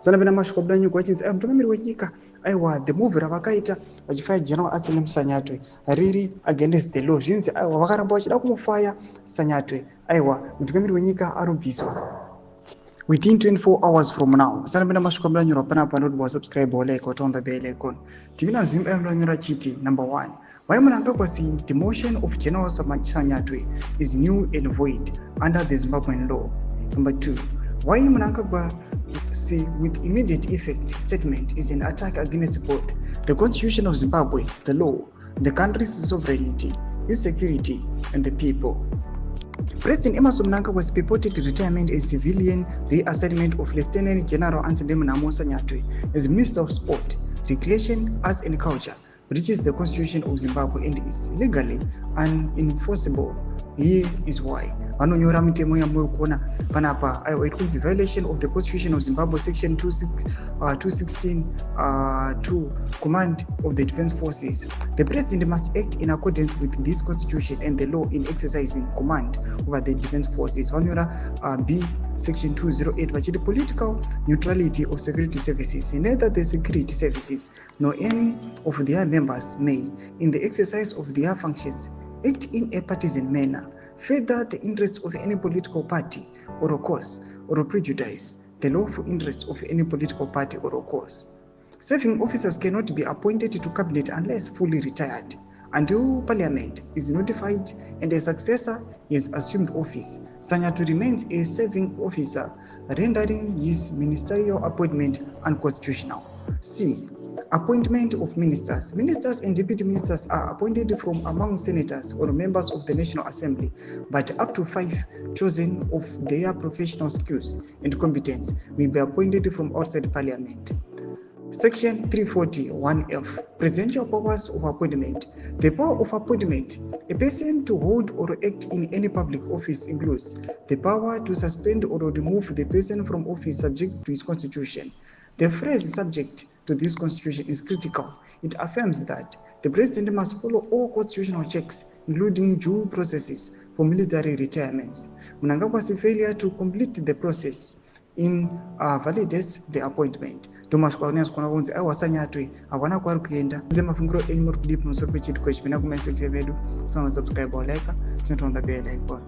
sana vena mashikobda nyuko wachinzi mutungamiri wenyika aiwa the move ravakaita vachifaya General Asylum Sanyatwe riri against the law zvinzi aiwa vakaramba vachida kumufaya Sanyatwe aiwa mutungamiri wenyika arobviswa within 24 hours from now. Sana vena mashikobda nyura panapa notbo subscribe like on the bell icon. Timina Zim nyura chiti number 1. Why mnangagwaZim demotion of General Sanyatwe is new and void under the Zimbabwean law. Number 2. Why mnangagwaZim with immediate effect statement is an attack against both the Constitution of Zimbabwe, the law, the country's sovereignty, its security, and the people. President Emmerson Mnangagwa's purported retirement and civilian reassignment of Lieutenant General Sanyatwe as Minister of Sport, Recreation, Arts and Culture breaches the Constitution of Zimbabwe and is legally unenforceable. Here is why. Vanonyora mitemo yamuri kuona panapa it comes violation of the Constitution of Zimbabwe section 216 to command of the defense forces. The president must act in accordance with this constitution and the law in exercising command over the defense forces. Vanonyora B section 208 vachiti political neutrality of security services. Neither the security services nor any of their members may, in the exercise of their functions, act in a partisan manner, further the interests of any political party or a cause, or prejudice the lawful interests of any political party or a cause. Serving officers cannot be appointed to cabinet unless fully retired, until Parliament is notified and a successor is assumed office. Sanyatwe remains a serving officer, rendering his ministerial appointment unconstitutional. C. Appointment of ministers. Ministers and deputy ministers are appointed from among senators or members of the National Assembly, but up to 5 chosen of their professional skills and competence may be appointed from outside Parliament. Section 341F. Presidential powers of appointment. The power of appointment a person to hold or act in any public office includes the power to suspend or remove the person from office subject to his constitution. The phrase subject to this constitution is critical. It affirms that the president must follow all constitutional checks, including due processes for military retirements. Mnangagwa's failure to complete the process invalidates the appointment. Thomas Kwaunas Kwanagonzi Sanyatwe awana kwari kuenda nze mafunguro enyu muri kudipa musoro pechitiko chipinda kuma section vedu. Subscribe or like, turn on the bell icon.